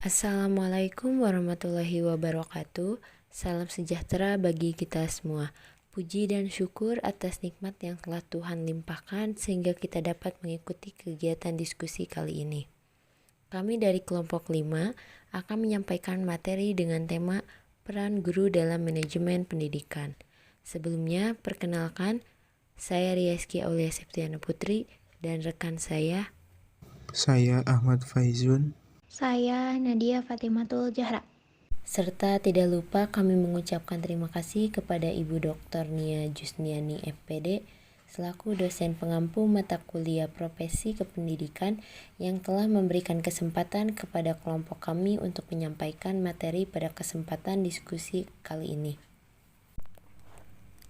Assalamualaikum warahmatullahi wabarakatuh. Salam sejahtera bagi kita semua. Puji dan syukur atas nikmat yang telah Tuhan limpahkan sehingga kita dapat mengikuti kegiatan diskusi kali ini. Kami dari kelompok 5 akan menyampaikan materi dengan tema peran guru dalam manajemen pendidikan. Sebelumnya, perkenalkan, saya Rieski Aulia Septiana Putri dan rekan saya Ahmad Faizun. Saya Nadia Fatimatul Jahra. Serta tidak lupa kami mengucapkan terima kasih kepada Ibu Dr. Nia Jusniani FPD selaku dosen pengampu mata kuliah profesi kependidikan yang telah memberikan kesempatan kepada kelompok kami untuk menyampaikan materi pada kesempatan diskusi kali ini.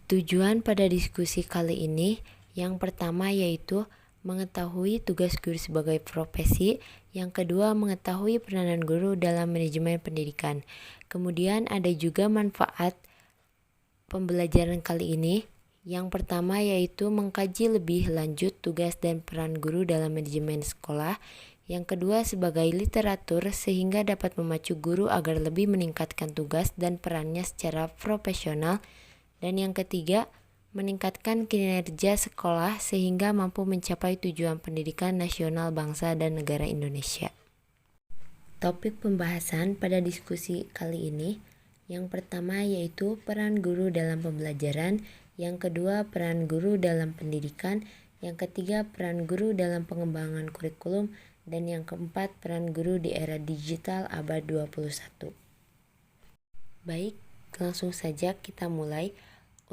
Tujuan pada diskusi kali ini yang pertama yaitu mengetahui tugas guru sebagai profesi, yang kedua mengetahui peranan guru dalam manajemen pendidikan. Kemudian ada juga manfaat pembelajaran kali ini. Yang pertama yaitu mengkaji lebih lanjut tugas dan peran guru dalam manajemen sekolah. Yang kedua sebagai literatur sehingga dapat memacu guru agar lebih meningkatkan tugas dan perannya secara profesional. Dan yang ketiga, meningkatkan kinerja sekolah sehingga mampu mencapai tujuan pendidikan nasional bangsa dan negara Indonesia. Topik pembahasan pada diskusi kali ini, yang pertama yaitu peran guru dalam pembelajaran, yang kedua peran guru dalam pendidikan, yang ketiga peran guru dalam pengembangan kurikulum, dan yang keempat peran guru di era digital abad 21. Baik, langsung saja kita mulai.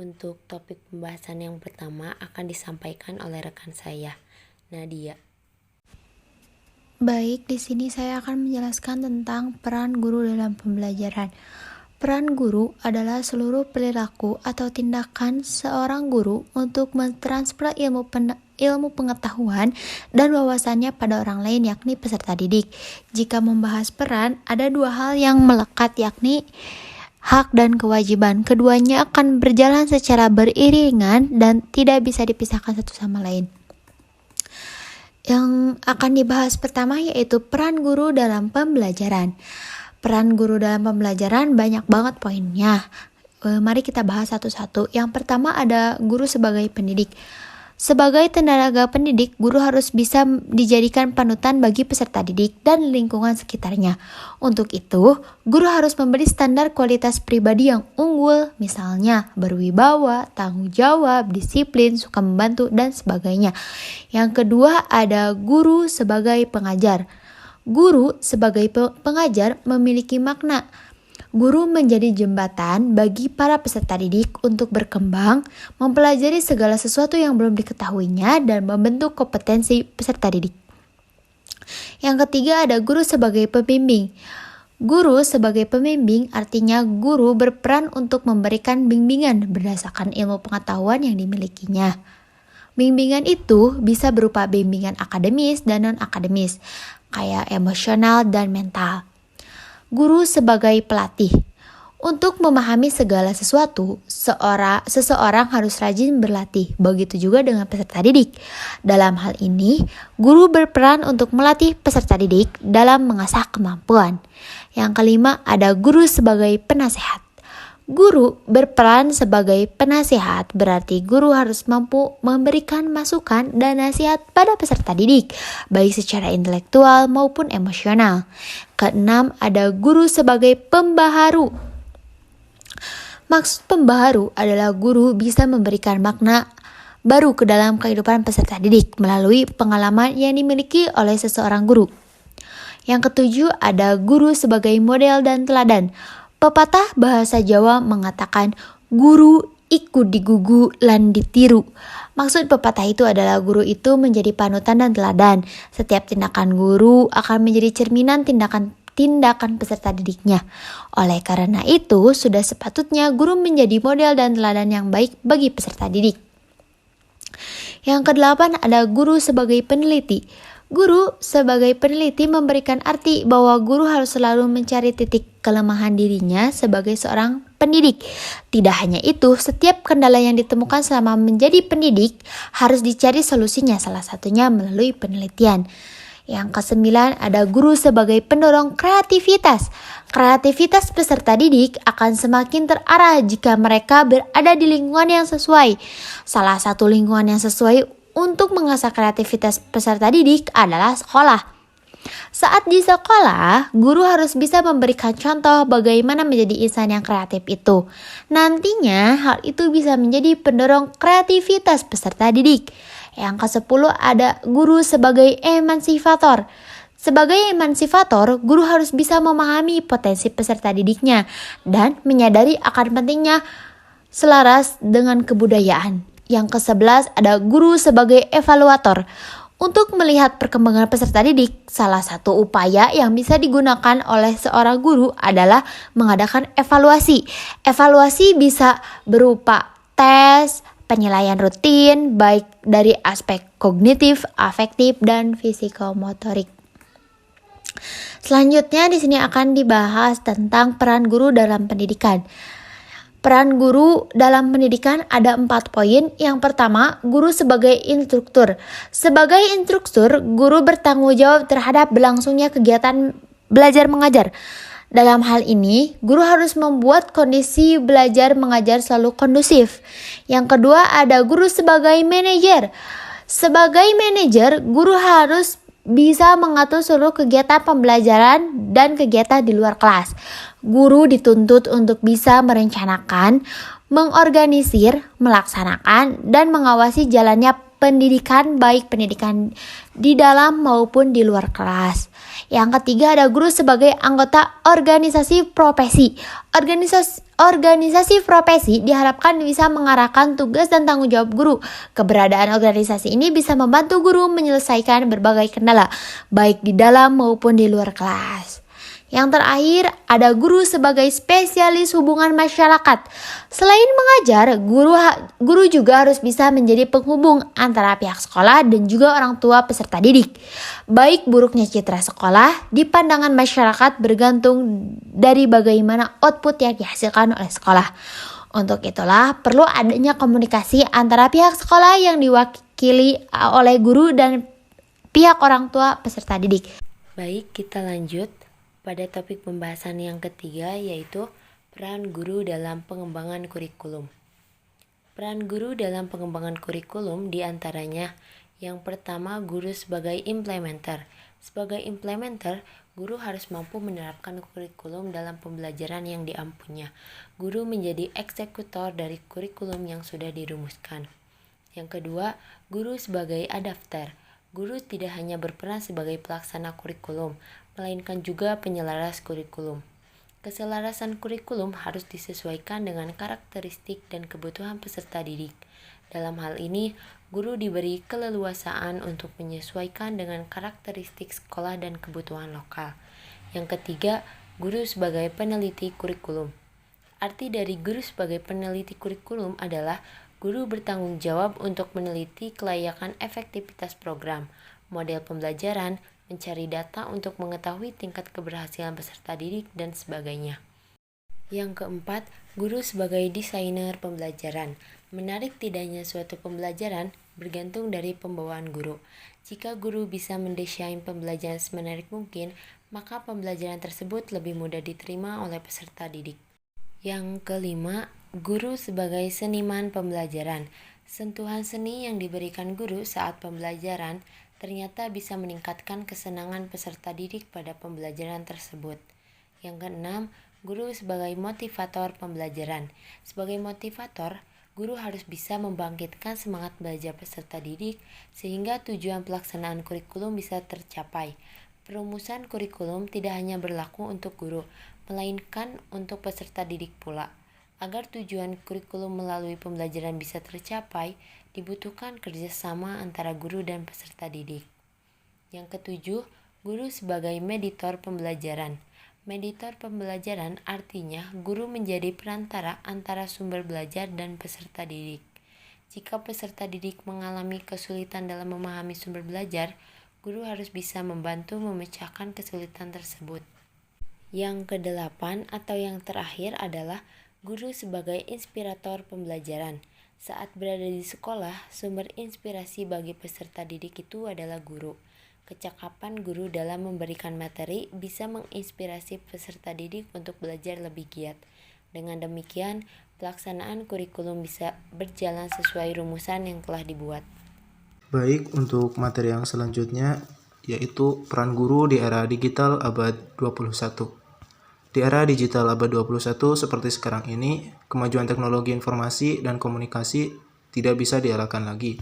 Untuk topik pembahasan yang pertama akan disampaikan oleh rekan saya, Nadia. Baik, di sini saya akan menjelaskan tentang peran guru dalam pembelajaran. Peran guru adalah seluruh perilaku atau tindakan seorang guru untuk mentransfer ilmu pengetahuan dan wawasannya pada orang lain, yakni peserta didik. Jika membahas peran, ada dua hal yang melekat, yakni hak dan kewajiban. Keduanya akan berjalan secara beriringan dan tidak bisa dipisahkan satu sama lain. Yang akan dibahas pertama yaitu peran guru dalam pembelajaran. Peran guru dalam pembelajaran banyak banget poinnya. Mari kita bahas satu-satu. Yang pertama ada guru sebagai pendidik. Sebagai tenaga pendidik, guru harus bisa dijadikan panutan bagi peserta didik dan lingkungan sekitarnya. Untuk itu, guru harus memberi standar kualitas pribadi yang unggul, misalnya berwibawa, tanggung jawab, disiplin, suka membantu, dan sebagainya. Yang kedua, ada guru sebagai pengajar. Guru sebagai pengajar memiliki makna. Guru menjadi jembatan bagi para peserta didik untuk berkembang, mempelajari segala sesuatu yang belum diketahuinya, dan membentuk kompetensi peserta didik. Yang ketiga ada guru sebagai pembimbing. Guru sebagai pembimbing artinya guru berperan untuk memberikan bimbingan berdasarkan ilmu pengetahuan yang dimilikinya. Bimbingan itu bisa berupa bimbingan akademis dan non-akademis, kayak emosional dan mental. Guru sebagai pelatih. Untuk memahami segala sesuatu, seseorang harus rajin berlatih. Begitu juga dengan peserta didik. Dalam hal ini, guru berperan untuk melatih peserta didik dalam mengasah kemampuan. Yang kelima, ada guru sebagai penasehat. Guru berperan sebagai penasehat, berarti guru harus mampu memberikan masukan dan nasihat pada peserta didik, baik secara intelektual maupun emosional. Keenam, ada guru sebagai pembaharu. Maksud pembaharu adalah guru bisa memberikan makna baru ke dalam kehidupan peserta didik melalui pengalaman yang dimiliki oleh seseorang guru. Yang ketujuh, ada guru sebagai model dan teladan. Pepatah bahasa Jawa mengatakan, guru iku digugu lan ditiru. Maksud pepatah itu adalah guru itu menjadi panutan dan teladan. Setiap tindakan guru akan menjadi cerminan tindakan peserta didiknya. Oleh karena itu, sudah sepatutnya guru menjadi model dan teladan yang baik bagi peserta didik. Yang kedelapan ada guru sebagai peneliti. Guru sebagai peneliti memberikan arti bahwa guru harus selalu mencari titik kelemahan dirinya sebagai seorang pendidik. Tidak hanya itu, setiap kendala yang ditemukan selama menjadi pendidik harus dicari solusinya, salah satunya melalui penelitian. Yang kesembilan ada guru sebagai pendorong kreativitas. Kreativitas peserta didik akan semakin terarah jika mereka berada di lingkungan yang sesuai. Salah satu lingkungan yang sesuai untuk mengasah kreativitas peserta didik adalah sekolah. Saat di sekolah, guru harus bisa memberikan contoh bagaimana menjadi insan yang kreatif itu. Nantinya, hal itu bisa menjadi pendorong kreativitas peserta didik. Yang ke-10 ada guru sebagai emansipator. Sebagai emansipator, guru harus bisa memahami potensi peserta didiknya dan menyadari akan pentingnya selaras dengan kebudayaan. Yang ke-11 ada guru sebagai evaluator. Untuk melihat perkembangan peserta didik, salah satu upaya yang bisa digunakan oleh seorang guru adalah mengadakan evaluasi. Evaluasi bisa berupa tes, penilaian rutin, baik dari aspek kognitif, afektif, dan fisikomotorik. Selanjutnya di sini akan dibahas tentang peran guru dalam pendidikan. Peran guru dalam pendidikan ada 4 poin. Yang pertama, guru sebagai instruktur. Sebagai instruktur, guru bertanggung jawab terhadap berlangsungnya kegiatan belajar mengajar. Dalam hal ini, guru harus membuat kondisi belajar mengajar selalu kondusif. Yang kedua, ada guru sebagai manajer. Sebagai manajer, guru harus bisa mengatur seluruh kegiatan pembelajaran dan kegiatan di luar kelas. Guru dituntut untuk bisa merencanakan, mengorganisir, melaksanakan, dan mengawasi jalannya pendidikan, baik pendidikan di dalam maupun di luar kelas. Yang ketiga ada guru sebagai anggota organisasi profesi. Organisasi profesi diharapkan bisa mengarahkan tugas dan tanggung jawab guru. Keberadaan organisasi ini bisa membantu guru menyelesaikan berbagai kendala, baik di dalam maupun di luar kelas. Yang terakhir, ada guru sebagai spesialis hubungan masyarakat. Selain mengajar, guru juga harus bisa menjadi penghubung antara pihak sekolah dan juga orang tua peserta didik. Baik buruknya citra sekolah di pandangan masyarakat bergantung dari bagaimana output yang dihasilkan oleh sekolah. Untuk itulah perlu adanya komunikasi antara pihak sekolah yang diwakili oleh guru dan pihak orang tua peserta didik. Baik, kita lanjut pada topik pembahasan yang ketiga, yaitu peran guru dalam pengembangan kurikulum. Peran guru dalam pengembangan kurikulum diantaranya yang pertama, guru sebagai implementer. Sebagai implementer, guru harus mampu menerapkan kurikulum dalam pembelajaran yang diampunya. Guru menjadi eksekutor dari kurikulum yang sudah dirumuskan. Yang kedua, guru sebagai adapter. Guru tidak hanya berperan sebagai pelaksana kurikulum, melainkan juga penyelaras kurikulum. Keselarasan kurikulum harus disesuaikan dengan karakteristik dan kebutuhan peserta didik. Dalam hal ini, guru diberi keleluasaan untuk menyesuaikan dengan karakteristik sekolah dan kebutuhan lokal. Yang ketiga, guru sebagai peneliti kurikulum. Arti dari guru sebagai peneliti kurikulum adalah guru bertanggung jawab untuk meneliti kelayakan efektivitas program, model pembelajaran, mencari data untuk mengetahui tingkat keberhasilan peserta didik, dan sebagainya. Yang keempat, guru sebagai desainer pembelajaran. Menarik tidaknya suatu pembelajaran bergantung dari pembawaan guru. Jika guru bisa mendesain pembelajaran semenarik mungkin, maka pembelajaran tersebut lebih mudah diterima oleh peserta didik. Yang kelima, guru sebagai seniman pembelajaran. Sentuhan seni yang diberikan guru saat pembelajaran ternyata bisa meningkatkan kesenangan peserta didik pada pembelajaran tersebut. Yang keenam, guru sebagai motivator pembelajaran. Sebagai motivator, guru harus bisa membangkitkan semangat belajar peserta didik sehingga tujuan pelaksanaan kurikulum bisa tercapai. Perumusan kurikulum tidak hanya berlaku untuk guru, melainkan untuk peserta didik pula. Agar tujuan kurikulum melalui pembelajaran bisa tercapai, dibutuhkan kerjasama antara guru dan peserta didik. Yang ketujuh, guru sebagai mediator pembelajaran. Mediator pembelajaran artinya guru menjadi perantara antara sumber belajar dan peserta didik. Jika peserta didik mengalami kesulitan dalam memahami sumber belajar, guru harus bisa membantu memecahkan kesulitan tersebut. Yang kedelapan atau yang terakhir adalah guru sebagai inspirator pembelajaran. Saat berada di sekolah, sumber inspirasi bagi peserta didik itu adalah guru. Kecakapan guru dalam memberikan materi bisa menginspirasi peserta didik untuk belajar lebih giat. Dengan demikian, pelaksanaan kurikulum bisa berjalan sesuai rumusan yang telah dibuat. Baik, untuk materi yang selanjutnya yaitu peran guru di era digital abad 21. Di era digital abad 21 seperti sekarang ini, kemajuan teknologi informasi dan komunikasi tidak bisa dielakkan lagi.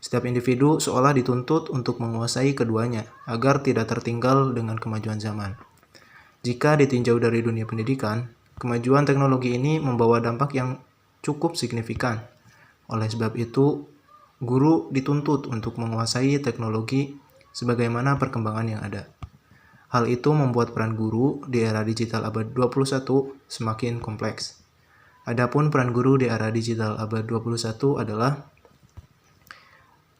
Setiap individu seolah dituntut untuk menguasai keduanya agar tidak tertinggal dengan kemajuan zaman. Jika ditinjau dari dunia pendidikan, kemajuan teknologi ini membawa dampak yang cukup signifikan. Oleh sebab itu, guru dituntut untuk menguasai teknologi sebagaimana perkembangan yang ada. Hal itu membuat peran guru di era digital abad 21 semakin kompleks. Adapun peran guru di era digital abad 21 adalah: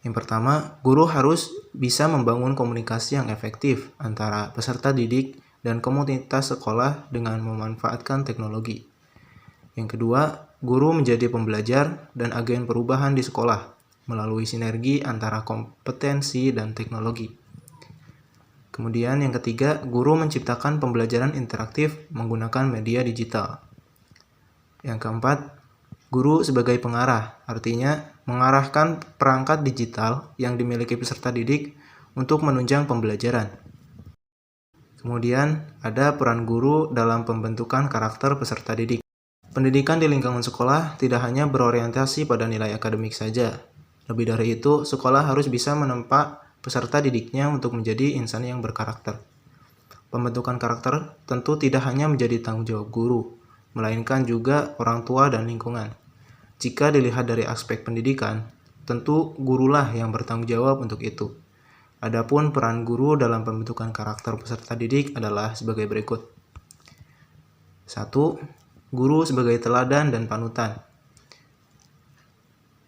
yang pertama, guru harus bisa membangun komunikasi yang efektif antara peserta didik dan komunitas sekolah dengan memanfaatkan teknologi. Yang kedua, guru menjadi pembelajar dan agen perubahan di sekolah melalui sinergi antara kompetensi dan teknologi. Kemudian yang ketiga, guru menciptakan pembelajaran interaktif menggunakan media digital. Yang keempat, guru sebagai pengarah, artinya mengarahkan perangkat digital yang dimiliki peserta didik untuk menunjang pembelajaran. Kemudian, ada peran guru dalam pembentukan karakter peserta didik. Pendidikan di lingkungan sekolah tidak hanya berorientasi pada nilai akademik saja. Lebih dari itu, sekolah harus bisa menempa peserta didiknya untuk menjadi insan yang berkarakter. Pembentukan karakter tentu tidak hanya menjadi tanggung jawab guru, melainkan juga orang tua dan lingkungan. Jika dilihat dari aspek pendidikan, tentu gurulah yang bertanggung jawab untuk itu. Adapun peran guru dalam pembentukan karakter peserta didik adalah sebagai berikut. 1. Guru sebagai teladan dan panutan.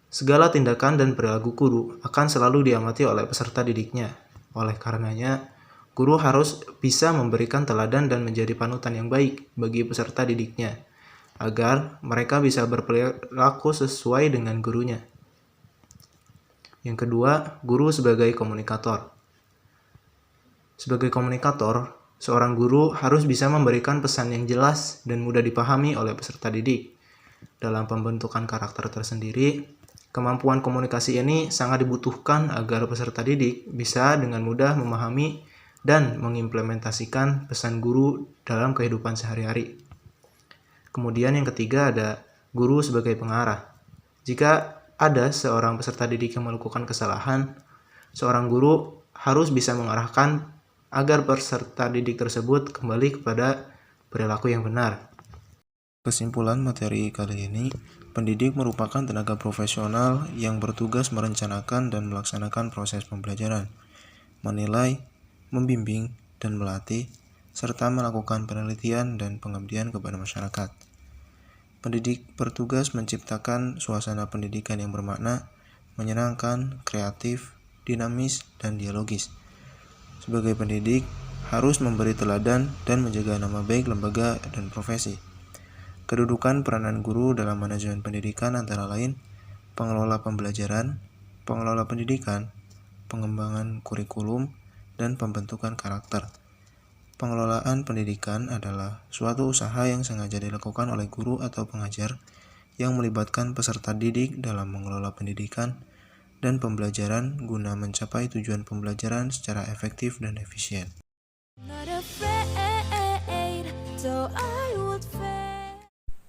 Segala tindakan dan perilaku guru akan selalu diamati oleh peserta didiknya. Oleh karenanya, guru harus bisa memberikan teladan dan menjadi panutan yang baik bagi peserta didiknya, agar mereka bisa berperilaku sesuai dengan gurunya. Yang kedua, guru sebagai komunikator. Sebagai komunikator, seorang guru harus bisa memberikan pesan yang jelas dan mudah dipahami oleh peserta didik. Dalam pembentukan karakter tersendiri, kemampuan komunikasi ini sangat dibutuhkan agar peserta didik bisa dengan mudah memahami dan mengimplementasikan pesan guru dalam kehidupan sehari-hari. Kemudian yang ketiga ada guru sebagai pengarah. Jika ada seorang peserta didik yang melakukan kesalahan, seorang guru harus bisa mengarahkan agar peserta didik tersebut kembali kepada perilaku yang benar. Kesimpulan materi kali ini, pendidik merupakan tenaga profesional yang bertugas merencanakan dan melaksanakan proses pembelajaran, menilai, membimbing, dan melatih, serta melakukan penelitian dan pengabdian kepada masyarakat. Pendidik bertugas menciptakan suasana pendidikan yang bermakna, menyenangkan, kreatif, dinamis, dan dialogis. Sebagai pendidik, harus memberi teladan dan menjaga nama baik lembaga dan profesi. Kedudukan peranan guru dalam manajemen pendidikan antara lain pengelola pembelajaran, pengelola pendidikan, pengembangan kurikulum, dan pembentukan karakter. Pengelolaan pendidikan adalah suatu usaha yang sengaja dilakukan oleh guru atau pengajar yang melibatkan peserta didik dalam mengelola pendidikan dan pembelajaran guna mencapai tujuan pembelajaran secara efektif dan efisien.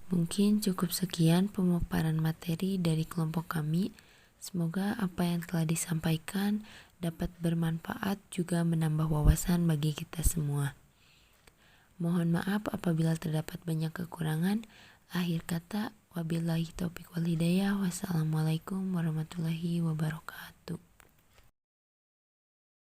Mungkin cukup sekian pemaparan materi dari kelompok kami. Semoga apa yang telah disampaikan dapat bermanfaat juga menambah wawasan bagi kita semua. Mohon maaf apabila terdapat banyak kekurangan. Akhir kata, wabillahi taufiq wal hidayah. Wassalamualaikum warahmatullahi wabarakatuh.